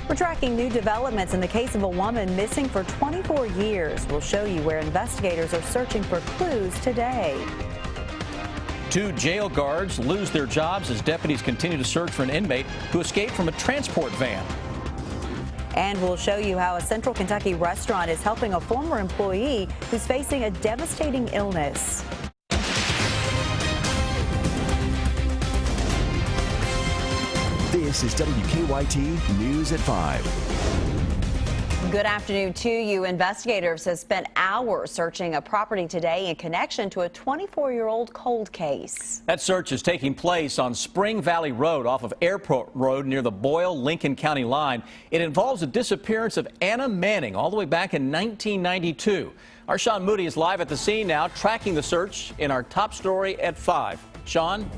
We're tracking new developments in the case of a woman missing for 24 years. We'll show you where investigators are searching for clues today. 2 jail guards lose their jobs as deputies continue to search for an inmate who escaped from a transport van. And we'll show you how a Central Kentucky restaurant is helping a former employee who's facing a devastating illness. This is WKYT News at 5. Good afternoon to you. Investigators have spent hours searching a property today in connection to a 24-year-old cold case. That search is taking place on Spring Valley Road off of Airport Road near the Boyle-Lincoln County line. It involves the disappearance of Anna Manning all the way back in 1992. Our Sean Moody is live at the scene now, tracking the search in our top story at 5. Sean?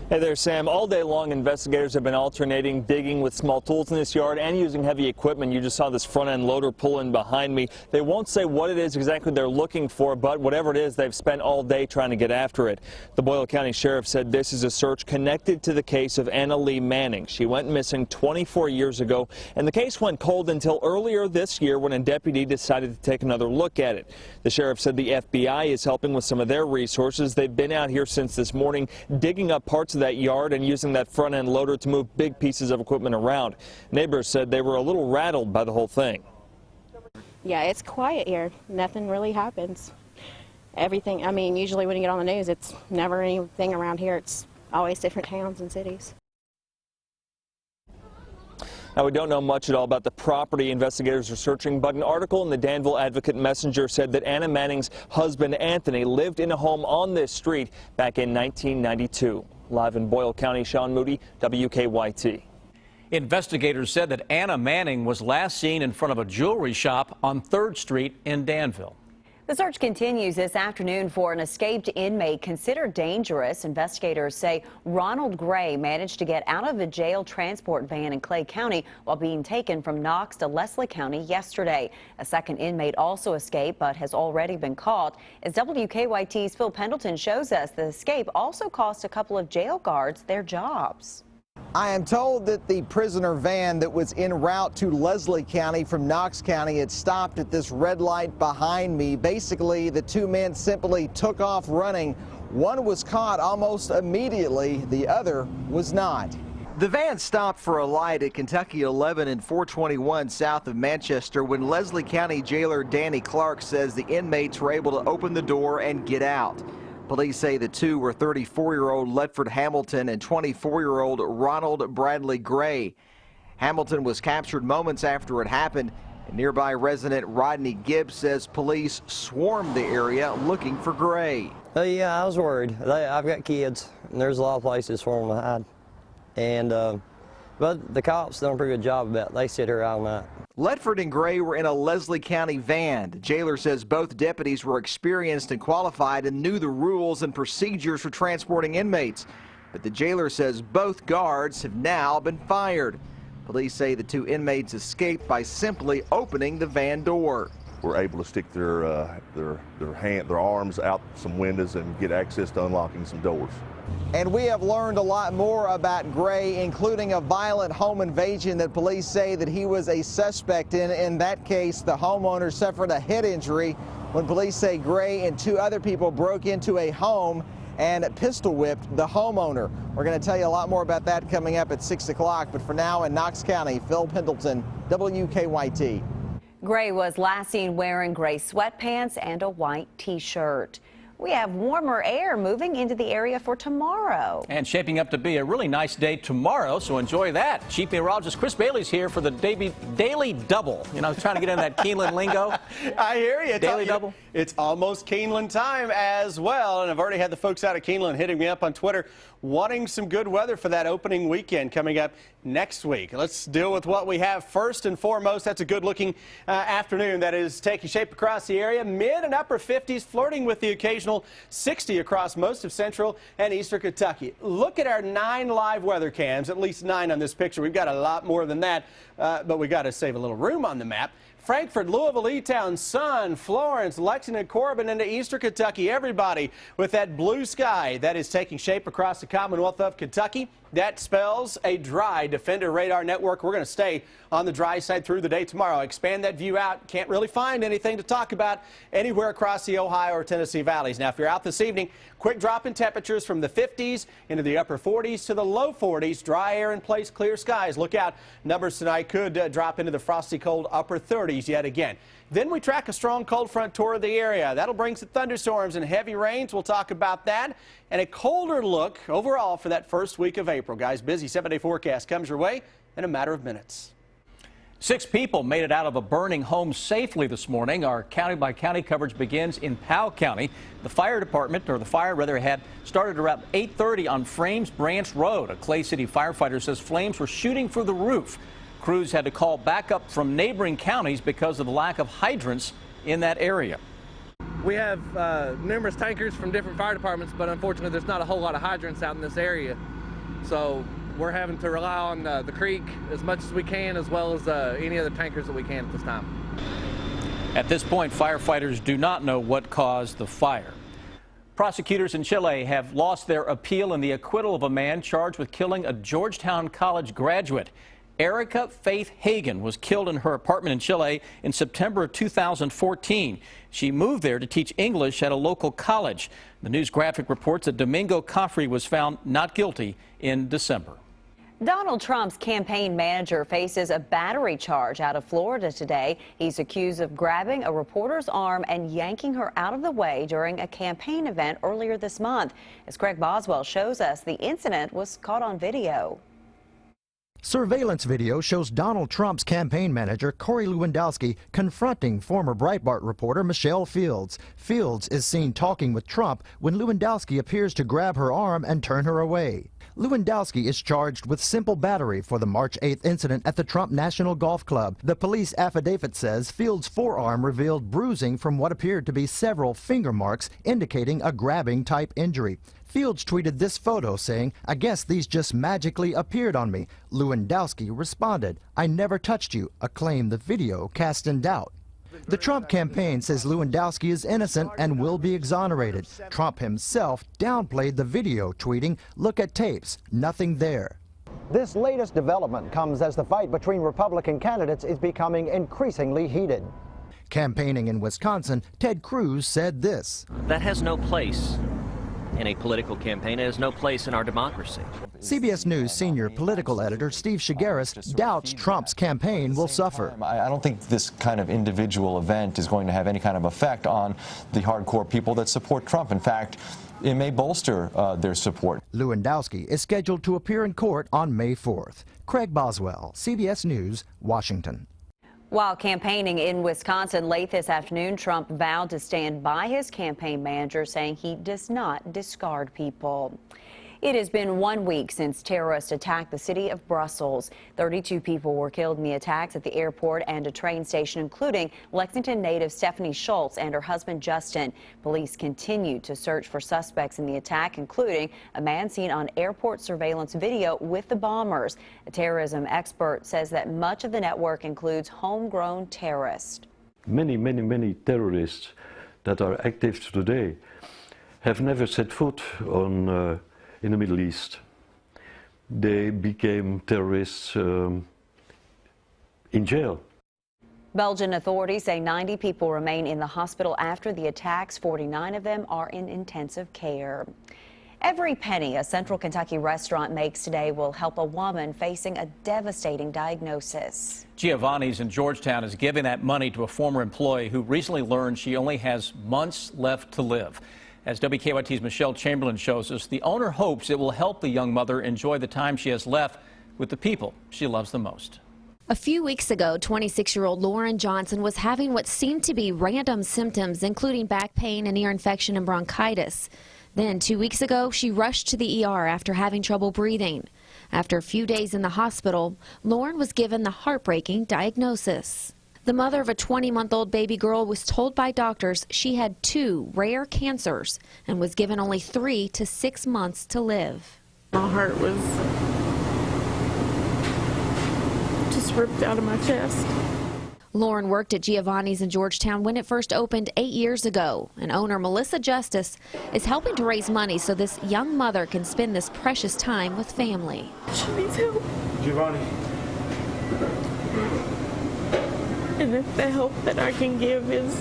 Hey there, Sam. All day long, investigators have been alternating digging with small tools in this yard and using heavy equipment. You just saw this front-end loader pull in behind me. They won't say what it is exactly they're looking for, but whatever it is, they've spent all day trying to get after it. The Boyle County Sheriff said this is a search connected to the case of Anna Lee Manning. She went missing 24 years ago, and the case went cold until earlier this year when a deputy decided to take another look at it. The sheriff said the FBI is helping with some of their resources. They've been out here since this morning digging up parts of that yard and using that front-end loader to move big pieces of equipment around. Neighbors said they were a little rattled by the whole thing. Yeah, it's quiet here. Nothing really happens. Everything, I mean, usually when you get on the news, it's never anything around here. It's always different towns and cities. Now, we don't know much at all about the property investigators are searching, but an article in the Danville Advocate Messenger said that Anna Manning's husband, Anthony, lived in a home on this street back in 1992. Live in Boyle County, Sean Moody, WKYT. Investigators said that Anna Manning was last seen in front of a jewelry shop on 3rd Street in Danville. The search continues this afternoon for an escaped inmate considered dangerous. Investigators say Ronald Gray managed to get out of a jail transport van in Clay County while being taken from Knox to Leslie County yesterday. A second inmate also escaped but has already been caught. As WKYT's Phil Pendleton shows us, the escape also cost a couple of jail guards their jobs. I am told that the prisoner van that was en route to Leslie County from Knox County had stopped at this red light behind me. Basically, the 2 men simply took off running. One was caught almost immediately. The other was not. The van stopped for a light at Kentucky 11 and 421 south of Manchester when Leslie County jailer Danny Clark says the inmates were able to open the door and get out. Police say the 2 were 34-year-old Ledford Hamilton and 24-year-old Ronald Bradley Gray. Hamilton was captured moments after it happened. And nearby resident Rodney Gibbs says police swarmed the area looking for Gray. Yeah, I was worried. I've got kids, and there's a lot of places for them to hide. And but the cops done a pretty good job about it. They sit here all night. Ledford and Gray were in a Leslie County van. The jailer says both deputies were experienced and qualified and knew the rules and procedures for transporting inmates. But the jailer says both guards have now been fired. Police say the 2 inmates escaped by simply opening the van door. We're able to stick their arms out some windows and get access to unlocking some doors. And we have learned a lot more about Gray, including a violent home invasion that police say that he was a suspect in. In that case, the homeowner suffered a head injury when police say Gray and 2 other people broke into a home and pistol whipped the homeowner. We're going to tell you a lot more about that coming up at 6 o'clock. But for now, in Knox County, Phil Pendleton, WKYT. Gray was last seen wearing gray sweatpants and a white T-shirt. We have warmer air moving into the area for tomorrow. And shaping up to be a really nice day tomorrow, so enjoy that. Chief Meteorologist Chris Bailey's here for the Daily Double. You know, trying to get in that Keeneland lingo. I hear you. Daily Double. It's almost Keeneland time as well, and I've already had the folks out of Keeneland hitting me up on Twitter wanting some good weather for that opening weekend coming up next week. Let's deal with what we have first and foremost. That's a good-looking afternoon that is taking shape across the area. Mid and upper 50s, flirting with the occasional regional, 60 across most of central and eastern Kentucky. Look at our 9 live weather cams, at least 9 on this picture. We've got a lot more than that, but we got to save a little room on the map. Frankfort, Louisville, E-Town, Sun, Florence, Lexington, Corbin, into eastern Kentucky. Everybody with that blue sky that is taking shape across the Commonwealth of Kentucky. That spells a dry Defender radar network. We're going to stay on the dry side through the day tomorrow. Expand that view out. Can't really find anything to talk about anywhere across the Ohio or Tennessee valleys. Now, if you're out this evening, quick drop in temperatures from the 50s into the upper 40s to the low 40s. Dry air in place, clear skies. Look out. Numbers tonight could drop into the frosty cold upper 30s yet again. Then we track a strong cold front toward the area. That'll bring some thunderstorms and heavy rains. We'll talk about that. And a colder look overall for that first week of April. Guys, busy 7-day forecast comes your way in a matter of minutes. 6 people made it out of a burning home safely this morning. Our county-by-county coverage begins in Powell County. The fire had started around 8:30 on Frames Branch Road. A Clay City firefighter says flames were shooting through the roof. Crews had to call backup from neighboring counties because of the lack of hydrants in that area. We have numerous tankers from different fire departments, but unfortunately there's not a whole lot of hydrants out in this area. So we're having to rely on the creek as much as we can, as well as any other tankers that we can at this time. At this point, firefighters do not know what caused the fire. Prosecutors in Chile have lost their appeal in the acquittal of a man charged with killing a Georgetown College graduate. Erica Faith Hagen was killed in her apartment in Chile in September of 2014. She moved there to teach English at a local college. The News Graphic reports that Domingo Caffrey was found not guilty in December. Donald Trump's campaign manager faces a battery charge out of Florida today. He's accused of grabbing a reporter's arm and yanking her out of the way during a campaign event earlier this month. As Craig Boswell shows us, the incident was caught on video. Surveillance video shows Donald Trump's campaign manager, Corey Lewandowski, confronting former Breitbart reporter Michelle Fields. Fields is seen talking with Trump when Lewandowski appears to grab her arm and turn her away. Lewandowski is charged with simple battery for the March 8th incident at the Trump National Golf Club. The police affidavit says Fields' forearm revealed bruising from what appeared to be several finger marks, indicating a grabbing-type injury. Fields tweeted this photo saying, "I guess these just magically appeared on me." Lewandowski responded, "I never touched you," a claim the video cast in doubt. The Trump campaign says Lewandowski is innocent and will be exonerated. Trump himself downplayed the video, tweeting, "Look at tapes, nothing there." This latest development comes as the fight between Republican candidates is becoming increasingly heated. Campaigning in Wisconsin, Ted Cruz said this. That has no place in a political campaign. It has no place in our democracy. CBS News senior political editor Steve Shigaris doubts Trump's campaign will suffer. I don't think this kind of individual event is going to have any kind of effect on the hardcore people that support Trump. In fact, it may bolster their support. Lewandowski is scheduled to appear in court on May 4th. Craig Boswell, CBS News, Washington. While campaigning in Wisconsin late this afternoon, Trump vowed to stand by his campaign manager, saying he does not discard people. It has been 1 week since terrorists attacked the city of Brussels. 32 people were killed in the attacks at the airport and a train station, including Lexington native Stephanie Schultz and her husband Justin. Police continue to search for suspects in the attack, including a man seen on airport surveillance video with the bombers. A terrorism expert says that much of the network includes homegrown terrorists. Many terrorists that are active today have never set foot on in the Middle East. They became terrorists in jail. Belgian authorities say 90 people remain in the hospital after the attacks. 49 of them are in intensive care. Every penny a Central Kentucky restaurant makes today will help a woman facing a devastating diagnosis. Giovanni's in Georgetown is giving that money to a former employee who recently learned she only has months left to live. As WKYT's Michelle Chamberlain shows us, the owner hopes it will help the young mother enjoy the time she has left with the people she loves the most. A few weeks ago, 26-year-old Lauren Johnson was having what seemed to be random symptoms, including back pain, an ear infection, and bronchitis. Then 2 weeks ago, she rushed to the ER after having trouble breathing. After a few days in the hospital, Lauren was given the heartbreaking diagnosis. The mother of a 20-month-old baby girl was told by doctors she had 2 rare cancers and was given only 3 to 6 months to live. My heart was just ripped out of my chest. Lauren worked at Giovanni's in Georgetown when it first opened 8 years ago, and owner Melissa Justice is helping to raise money so this young mother can spend this precious time with family. She needs help. Giovanni. And if the help that I can give is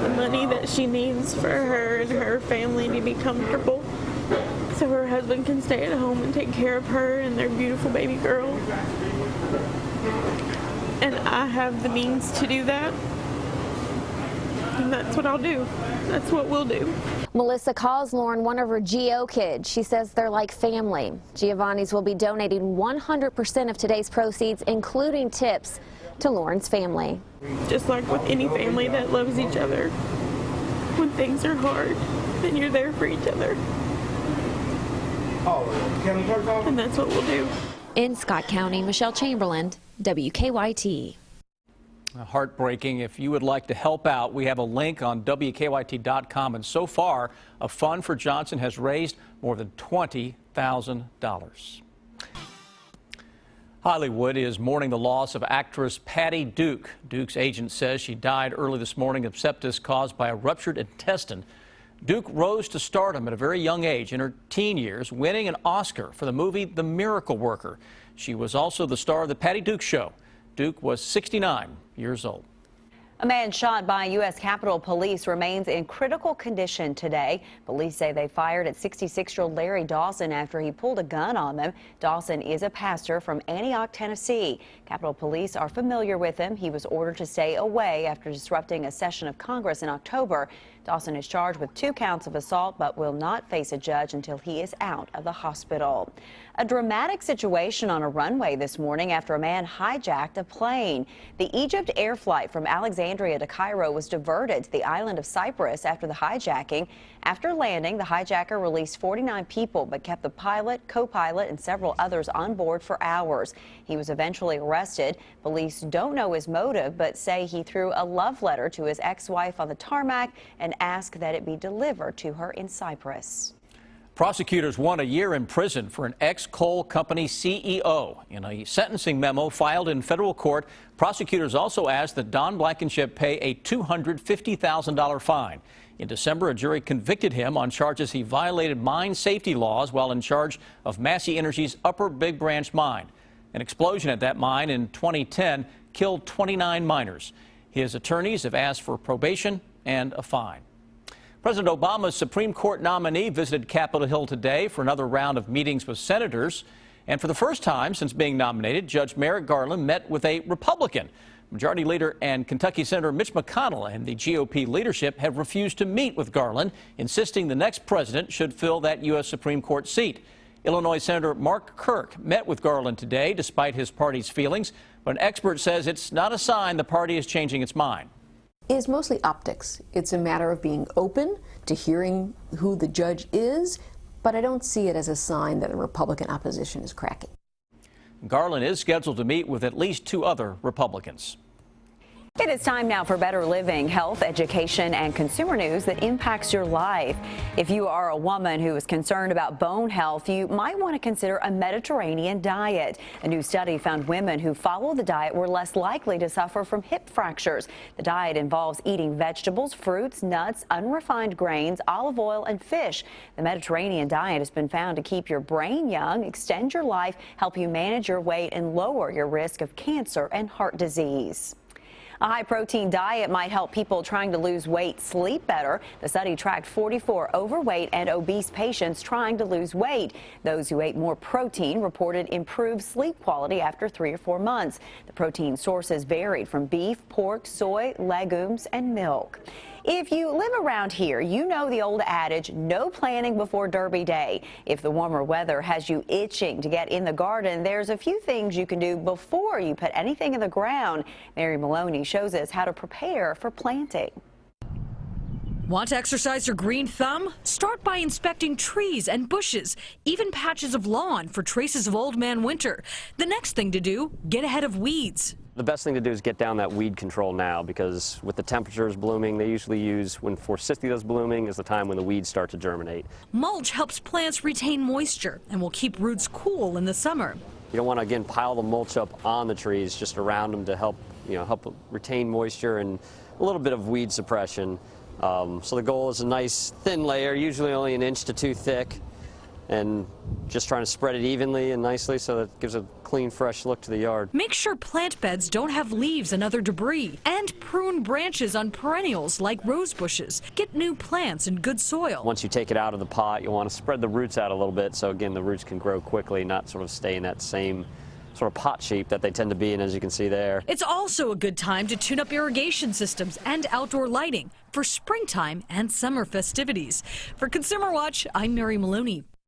the money that she needs for her and her family to be comfortable, so her husband can stay at home and take care of her and their beautiful baby girl, and I have the means to do that, and that's what I'll do. That's what we'll do. Melissa calls Lauren one of her GO kids. She says they're like family. Giovanni's will be donating 100% of today's proceeds, including tips, to Lauren's family. Just like with any family that loves each other, when things are hard, then you're there for each other. And that's what we'll do. In Scott County, Michelle Chamberlain, WKYT. Heartbreaking. If you would like to help out, we have a link on WKYT.com. And so far, a fund for Johnson has raised more than $20,000. Hollywood is mourning the loss of actress Patty Duke. Duke's agent says she died early this morning of sepsis caused by a ruptured intestine. Duke rose to stardom at a very young age, in her teen years, winning an Oscar for the movie The Miracle Worker. She was also the star of The Patty Duke Show. Duke was 69 years old. A man shot by U.S. Capitol Police remains in critical condition today. Police say they fired at 66-year-old Larry Dawson after he pulled a gun on them. Dawson is a pastor from Antioch, Tennessee. Capitol Police are familiar with him. He was ordered to stay away after disrupting a session of Congress in October. Dawson is charged with 2 counts of assault but will not face a judge until he is out of the hospital. A dramatic situation on a runway this morning after a man hijacked a plane. The Egypt Air flight from Alexandria to Cairo was diverted to the island of Cyprus after the hijacking. After landing, the hijacker released 49 people but kept the pilot, co-pilot, and several others on board for hours. He was eventually arrested. Police don't know his motive but say he threw a love letter to his ex-wife on the tarmac and asked that it be delivered to her in Cyprus. Prosecutors want a year in prison for an ex-coal company CEO. In a sentencing memo filed in federal court, prosecutors also asked that Don Blankenship pay a $250,000 fine. In December, a jury convicted him on charges he violated mine safety laws while in charge of Massey Energy's Upper Big Branch mine. An explosion at that mine in 2010 killed 29 miners. His attorneys have asked for probation and a fine. President Obama's Supreme Court nominee visited Capitol Hill today for another round of meetings with senators. And for the first time since being nominated, Judge Merrick Garland met with a Republican. Majority Leader and Kentucky Senator Mitch McConnell and the GOP leadership have refused to meet with Garland, insisting the next president should fill that U.S. Supreme Court seat. Illinois Senator Mark Kirk met with Garland today despite his party's feelings, but an expert says it's not a sign the party is changing its mind. Is mostly optics. It's a matter of being open to hearing who the judge is, but I don't see it as a sign that a Republican opposition is cracking. Garland is scheduled to meet with at least 2 other Republicans. It is time now for Better Living, health, education, and consumer news that impacts your life. If you are a woman who is concerned about bone health, you might want to consider a Mediterranean diet. A new study found women who follow the diet were less likely to suffer from hip fractures. The diet involves eating vegetables, fruits, nuts, unrefined grains, olive oil, and fish. The Mediterranean diet has been found to keep your brain young, extend your life, help you manage your weight, and lower your risk of cancer and heart disease. A high-protein diet might help people trying to lose weight sleep better. The study tracked 44 overweight and obese patients trying to lose weight. Those who ate more protein reported improved sleep quality after 3 or 4 months. The protein sources varied from beef, pork, soy, legumes, and milk. If you live around here, you know the old adage, no planning before Derby Day. If the warmer weather has you itching to get in the garden, there's a few things you can do before you put anything in the ground. Mary Maloney shows us how to prepare for planting. Want to exercise your green thumb? Start by inspecting trees and bushes, even patches of lawn for traces of old man winter. The next thing to do, get ahead of weeds. The best thing to do is get down that weed control now, because with the temperatures blooming, they usually use when forsythia is blooming is the time when the weeds start to germinate. Mulch helps plants retain moisture and will keep roots cool in the summer. You don't want to, again, pile the mulch up on the trees, just around them to help, help retain moisture and a little bit of weed suppression. So the goal is a nice thin layer, usually only 1 inch to 2 thick, and just trying to spread it evenly and nicely so that it gives a clean, fresh look to the yard. Make sure plant beds don't have leaves and other debris, and prune branches on perennials like rose bushes. Get new plants in good soil. Once you take it out of the pot, you'll want to spread the roots out a little bit so, again, the roots can grow quickly, not sort of stay in that same sort of pot shape that they tend to be in, as you can see there. It's also a good time to tune up irrigation systems and outdoor lighting for springtime and summer festivities. For Consumer Watch, I'm Mary Maloney.